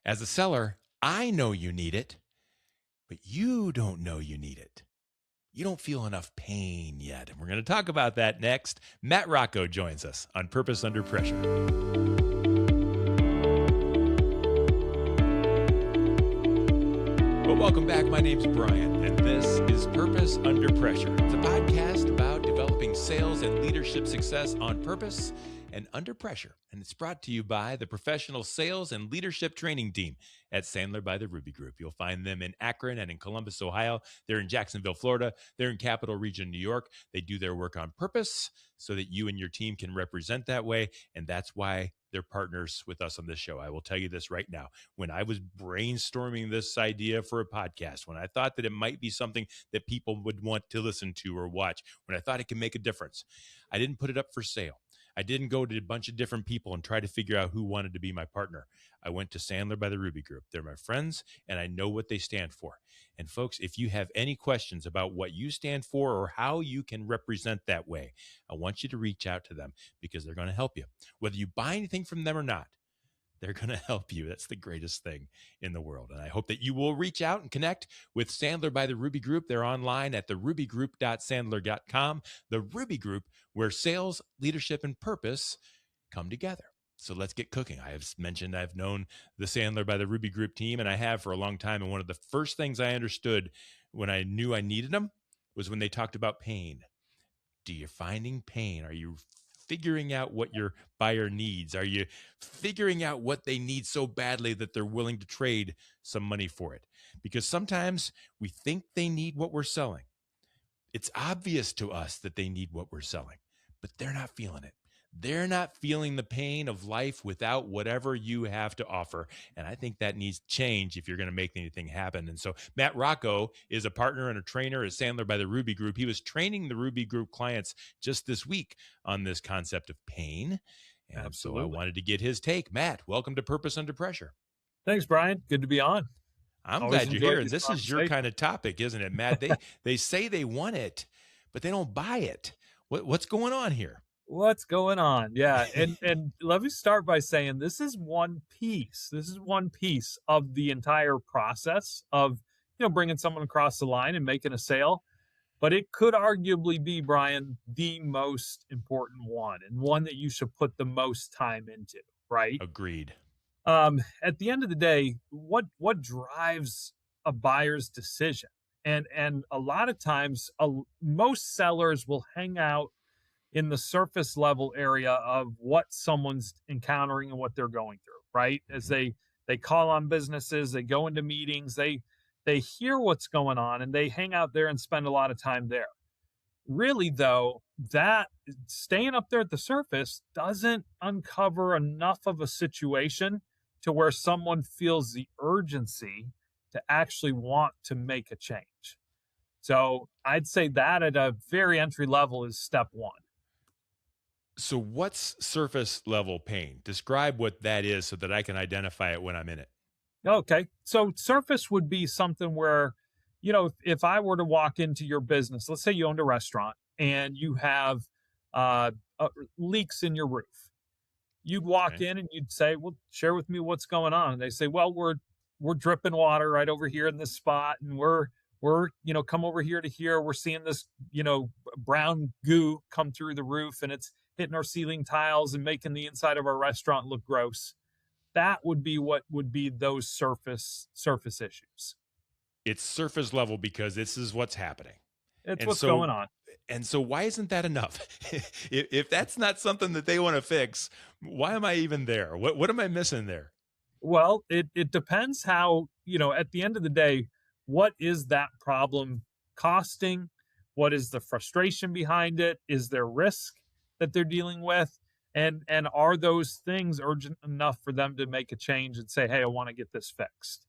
As a seller, I know you need it, but you don't know you need it. You don't feel enough pain yet. And we're going to talk about that next. Matt Rocco joins us on Purpose Under Pressure. Well, welcome back. My name's Bryan, and this is Purpose Under Pressure. It's a podcast about developing sales and leadership success on purpose and under pressure. And it's brought to you by the Professional Sales and Leadership Training Team at Sandler by the Ruby Group. You'll find them in Akron and in Columbus, Ohio. They're in Jacksonville, Florida. They're in Capital Region, New York. They do their work on purpose so that you and your team can represent that way. And that's why they're partners with us on this show. I will tell you this right now. When I was brainstorming this idea for a podcast, when I thought that it might be something that people would want to listen to or watch, when I thought it could make a difference, I didn't put it up for sale. I didn't go to a bunch of different people and try to figure out who wanted to be my partner. I went to Sandler by the Ruby Group. They're my friends, and I know what they stand for. And folks, if you have any questions about what you stand for or how you can represent that way, I want you to reach out to them because they're going to help you. Whether you buy anything from them or not, they're going to help you. That's the greatest thing in the world. And I hope that you will reach out and connect with Sandler by the Ruby Group. They're online at therubygroup.sandler.com, the Ruby Group, where sales, leadership, and purpose come together. So let's get cooking. I have mentioned I've known the Sandler by the Ruby Group team, and I have for a long time. And one of the first things I understood when I knew I needed them was when they talked about pain. Do you finding pain? Are you figuring out what your buyer needs? Are you figuring out what they need so badly that they're willing to trade some money for it? Because sometimes we think they need what we're selling. It's obvious to us that they need what we're selling, but they're not feeling it. They're not feeling the pain of life without whatever you have to offer. And I think that needs change if you're going to make anything happen. And so Matt Rocco is a partner and a trainer at Sandler by the Ruby Group. He was training the Ruby Group clients just this week on this concept of pain. And Absolutely. So I wanted to get his take. Matt, welcome to Purpose Under Pressure. Thanks, Bryan. Good to be on. I'm glad you're here. And this is your kind of topic, isn't it, Matt? They say they want it, but they don't buy it. What's going on here? What's going on? Yeah. And let me start by saying this is one piece. This is one piece of the entire process of, bringing someone across the line and making a sale. But it could arguably be, Bryan, the most important one and one that you should put the most time into, right? Agreed. At the end of the day, what drives a buyer's decision? And a lot of times, most sellers will hang out in the surface level area of what someone's encountering and what they're going through, right? As they call on businesses, they go into meetings, they hear what's going on, and they hang out there and spend a lot of time there. Really, though, that staying up there at the surface doesn't uncover enough of a situation to where someone feels the urgency to actually want to make a change. So I'd say that at a very entry level is step one. So what's surface level pain? Describe what that is so that I can identify it when I'm in it. Okay. So surface would be something where, if I were to walk into your business, let's say you owned a restaurant and you have leaks in your roof. You'd walk in and you'd say, well, share with me what's going on. And they say, well, we're dripping water right over here in this spot. And we're come over here to here. We're seeing this, brown goo come through the roof and it's hitting our ceiling tiles and making the inside of our restaurant look gross. That would be what would be those surface issues. It's surface level because this is what's happening. It's what's going on. And so why isn't that enough? If that's not something that they want to fix, why am I even there? What am I missing there? Well, it depends how, at the end of the day, what is that problem costing? What is the frustration behind it? Is there risk that they're dealing with? And are those things urgent enough for them to make a change and say, hey, I want to get this fixed?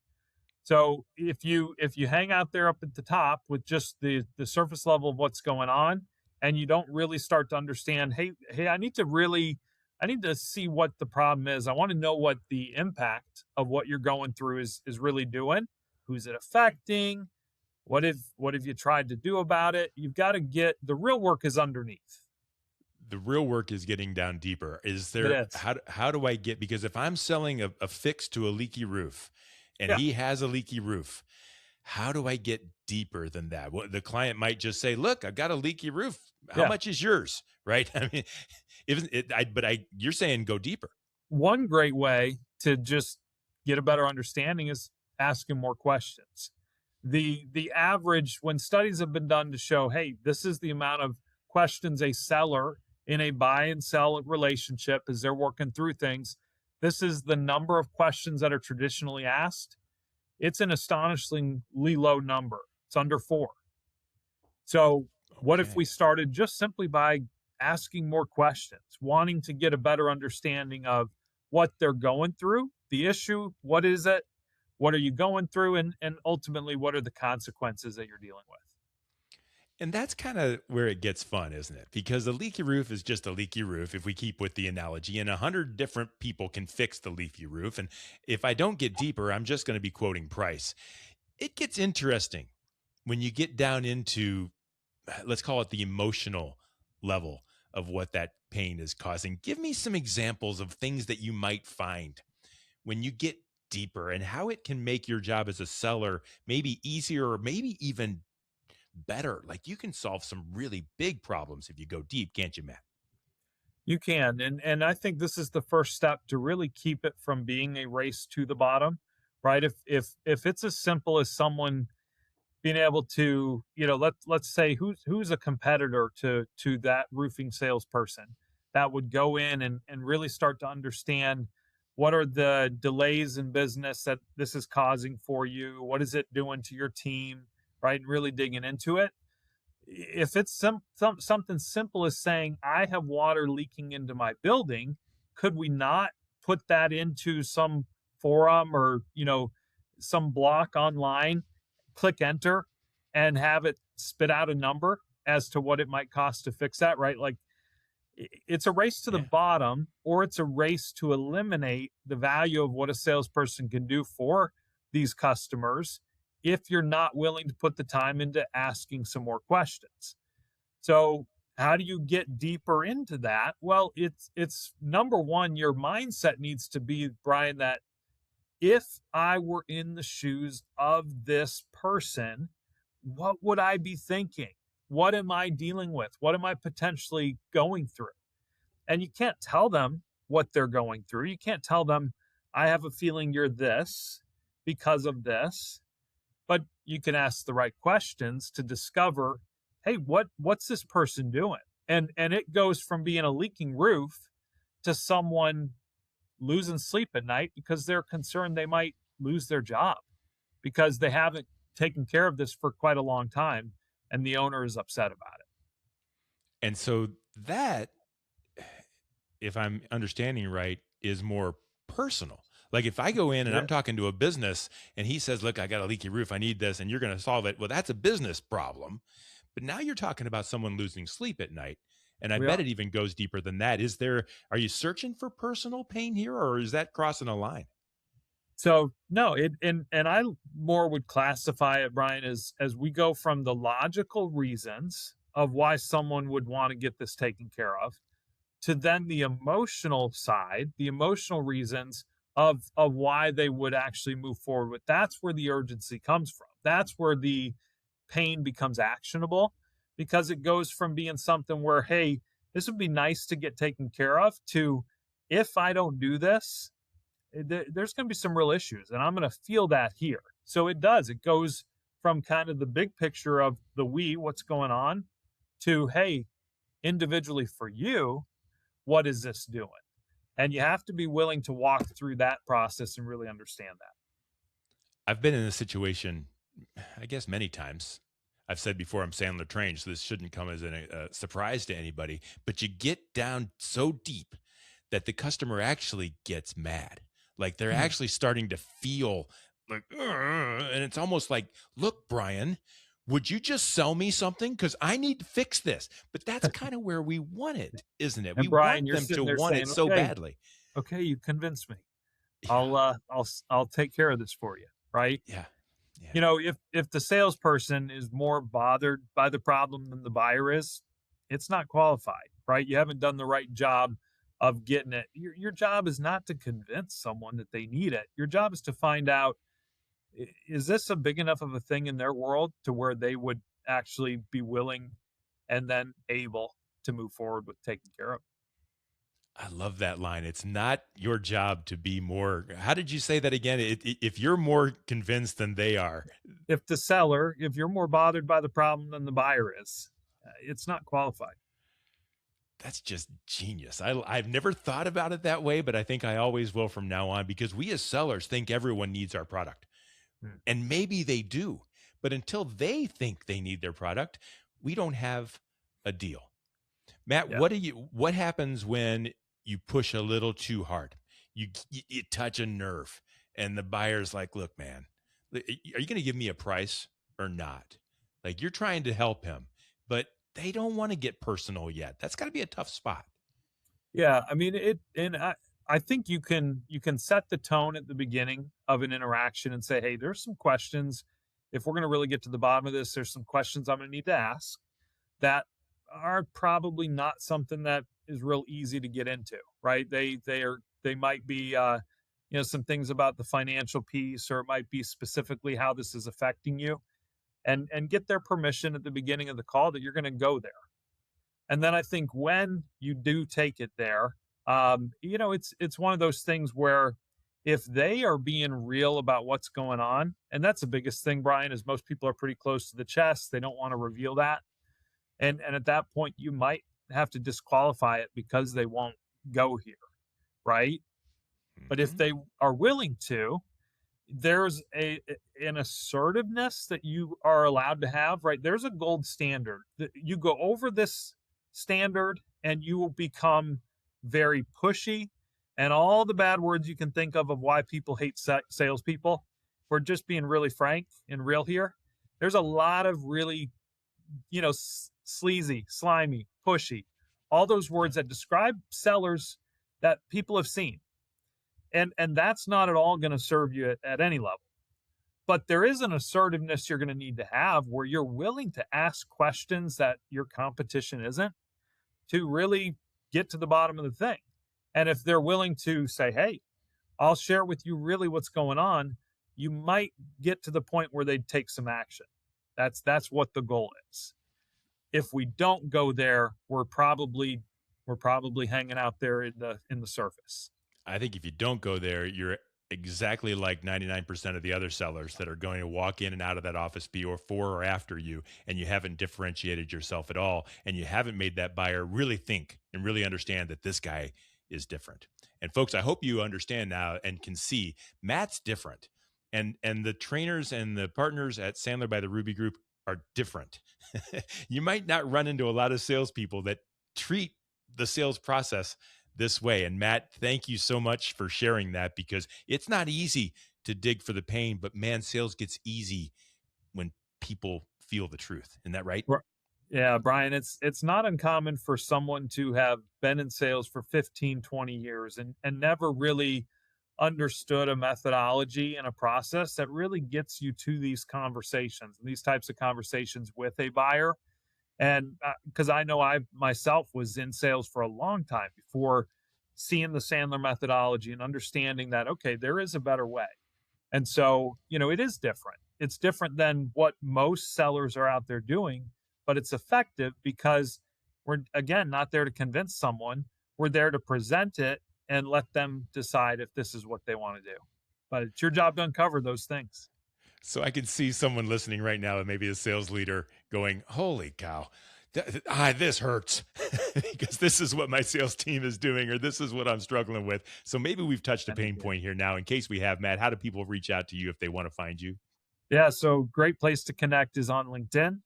So if you hang out there up at the top with just the surface level of what's going on, and you don't really start to understand, hey, I need to see what the problem is. I want to know what the impact of what you're going through is really doing. Who's it affecting? What have you tried to do about it? You've got to get, the real work is underneath. the real work is getting down deeper. Is It there, is. how do I get, because if I'm selling a fix to a leaky roof and Yeah. he has a leaky roof, how do I get deeper than that? Well, the client might just say, look, I've got a leaky roof. How Yeah. much is yours? Right. I mean, even it, you're saying go deeper. One great way to just get a better understanding is asking more questions. The average, when studies have been done to show, hey, this is the amount of questions a seller in a buy and sell relationship as they're working through things, this is the number of questions that are traditionally asked. It's an astonishingly low number. It's under 4. So, what if we Okay. started just simply by asking more questions, wanting to get a better understanding of what they're going through, the issue, what is it, what are you going through, and ultimately, what are the consequences that you're dealing with? And that's kind of where it gets fun, isn't it? Because a leaky roof is just a leaky roof, if we keep with the analogy, and 100 different people can fix the leaky roof. And if I don't get deeper, I'm just going to be quoting price. It gets interesting when you get down into, let's call it the emotional level of what that pain is causing. Give me some examples of things that you might find when you get deeper and how it can make your job as a seller maybe easier or maybe even better. Like you can solve some really big problems if you go deep, can't you, Matt? You can, and I think this is the first step to really keep it from being a race to the bottom, right? If it's as simple as someone being able to, let's say who's a competitor to that roofing salesperson that would go in and really start to understand what are the delays in business that this is causing for you, what is it doing to your team, right? And really digging into it. If it's something simple as saying I have water leaking into my building, could we not put that into some forum or some block online, click enter, and have it spit out a number as to what it might cost to fix that, right? Like it's a race to the Yeah. bottom, or it's a race to eliminate the value of what a salesperson can do for these customers if you're not willing to put the time into asking some more questions. So, how do you get deeper into that? Well, it's number one, your mindset needs to be, Bryan, that if I were in the shoes of this person, what would I be thinking? What am I dealing with? What am I potentially going through? And you can't tell them what they're going through. You can't tell them, I have a feeling you're this because of this, but you can ask the right questions to discover, hey, what's this person doing? And it goes from being a leaking roof to someone losing sleep at night because they're concerned they might lose their job because they haven't taken care of this for quite a long time and the owner is upset about it. And so that, if I'm understanding right, is more personal. Like if I go in and It I'm is. talking to a business and he says, look, I got a leaky roof, I need this, and you're going to solve it. Well, that's a business problem. But now you're talking about someone losing sleep at night. And I We bet are. it even goes deeper than that. Are you searching for personal pain here, or is that crossing a line? So no, and I more would classify it, Bryan, as we go from the logical reasons of why someone would want to get this taken care of to then the emotional side, the emotional reasons of why they would actually move forward with. That's where the urgency comes from. That's where the pain becomes actionable because it goes from being something where, hey, this would be nice to get taken care of to if I don't do this, there's going to be some real issues and I'm going to feel that here. So it does. It goes from kind of the big picture of the what's going on to, hey, individually for you, what is this doing? And you have to be willing to walk through that process and really understand that. I've been in this situation, I guess, many times. I've said before I'm Sandler trained, so this shouldn't come as a surprise to anybody. But you get down so deep that the customer actually gets mad. Like they're Hmm. actually starting to feel like, and it's almost like, look, Bryan, would you just sell me something? Because I need to fix this. But that's kind of where we want it, isn't it? We And Bryan, want you're them to sitting there want it saying, so okay, badly. okay, you convinced me. Yeah, I'll take care of this for you. Right. yeah, yeah. If the salesperson is more bothered by the problem than the buyer is, it's not qualified, right? You haven't done the right job of getting it. Your job is not to convince someone that they need it. Your job is to find out, is this a big enough of a thing in their world to where they would actually be willing and then able to move forward with taking care of I love that line. It's not your job to be more. How did you say that again? If you're more convinced than they are, it. If the seller, if you're more bothered by the problem than the buyer is, it's not qualified. that's just genius. I've never thought about it that way, but I think I always will from now on, because we as sellers think everyone needs our product. Hmm. And maybe they do, but until they think they need their product, we don't have a deal. Matt, Yeah. what happens when you push a little too hard? You touch a nerve and the buyer's like, "Look, man, are you going to give me a price or not?" Like, you're trying to help him, but they don't want to get personal yet. That's got to be a tough spot. Yeah, I mean I think you can set the tone at the beginning of an interaction and say, "Hey, there's some questions. If we're going to really get to the bottom of this, there's some questions I'm going to need to ask that are probably not something that is real easy to get into, right? They might be some things about the financial piece, or it might be specifically how this is affecting you, and get their permission at the beginning of the call that you're going to go there. And then I think when you do take it there, it's one of those things where if they are being real about what's going on, and that's the biggest thing, Bryan, is most people are pretty close to the chest. They don't want to reveal that. And at that point, you might have to disqualify it because they won't go here, right? But if Mhm. they are willing to, there's an assertiveness that you are allowed to have, right? There's a gold standard that you go over this standard and you will become very pushy, and all the bad words you can think of why people hate salespeople. We're just being really frank and real here. There's a lot of really, sleazy, slimy, pushy, all those Yeah. words that describe sellers that people have seen, and that's not at all going to serve you at any level. But there is an assertiveness you're going to need to have where you're willing to ask questions that your competition isn't, to really get to the bottom of the thing. And if they're willing to say, "Hey, I'll share with you really what's going on," you might get to the point where they take some action. That's what the goal is. If we don't go there, we're probably hanging out there in the surface. I think if you don't go there, you're exactly like 99% of the other sellers that are going to walk in and out of that office before or after you, and you haven't differentiated yourself at all, and you haven't made that buyer really think and really understand that this guy is different. And folks, I hope you understand now and can see Matt's different. And the trainers and the partners at Sandler by the Ruby Group are different. You might not run into a lot of salespeople that treat the sales process this way. And Matt, thank you so much for sharing that, because it's not easy to dig for the pain, but man, sales gets easy when people feel the truth. Isn't that right? Yeah, Bryan, it's not uncommon for someone to have been in sales for 15, 20 years and never really understood a methodology and a process that really gets you to these conversations and these types of conversations with a buyer. And because I know I myself was in sales for a long time before seeing the Sandler methodology and understanding that, okay, there is a better way. And so, it is different. It's different than what most sellers are out there doing, but it's effective because we're, again, not there to convince someone. We're there to present it and let them decide if this is what they want to do. But it's your job to uncover those things. So I can see someone listening right now, and maybe a sales leader going, "Holy cow, this hurts," because this is what my sales team is doing, or this is what I'm struggling with. So maybe we've touched a And pain point here now. In case we have, Matt, how do people reach out to you if they want to find you? yeah, so great place to connect is on LinkedIn.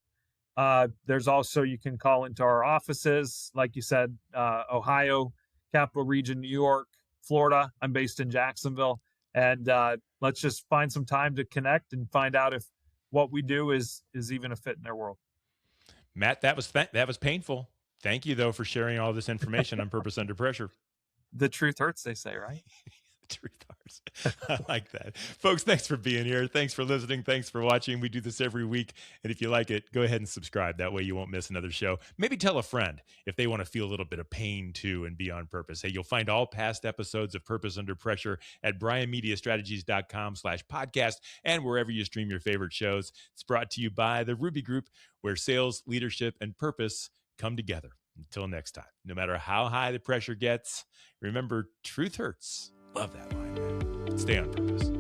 There's also, you can call into our offices, like you said, Ohio, Capital Region, New York, Florida. I'm based in Jacksonville, and let's just find some time to connect and find out if what we do is even a fit in their world. Matt, that was painful. Thank you though for sharing all this information on Purpose Under Pressure. The truth hurts, they say, right? Truth hurts. I like that. Folks, thanks for being here. Thanks for listening. Thanks for watching. We do this every week. And if you like it, go ahead and subscribe. That way you won't miss another show. Maybe tell a friend if they want to feel a little bit of pain too and be on purpose. Hey, you'll find all past episodes of Purpose Under Pressure at bryanmediastrategies.com/podcast and wherever you stream your favorite shows. It's brought to you by the Ruby Group, where sales, leadership, and purpose come together. Until next time, no matter how high the pressure gets, remember, truth hurts. Love that line, man. Stay on purpose.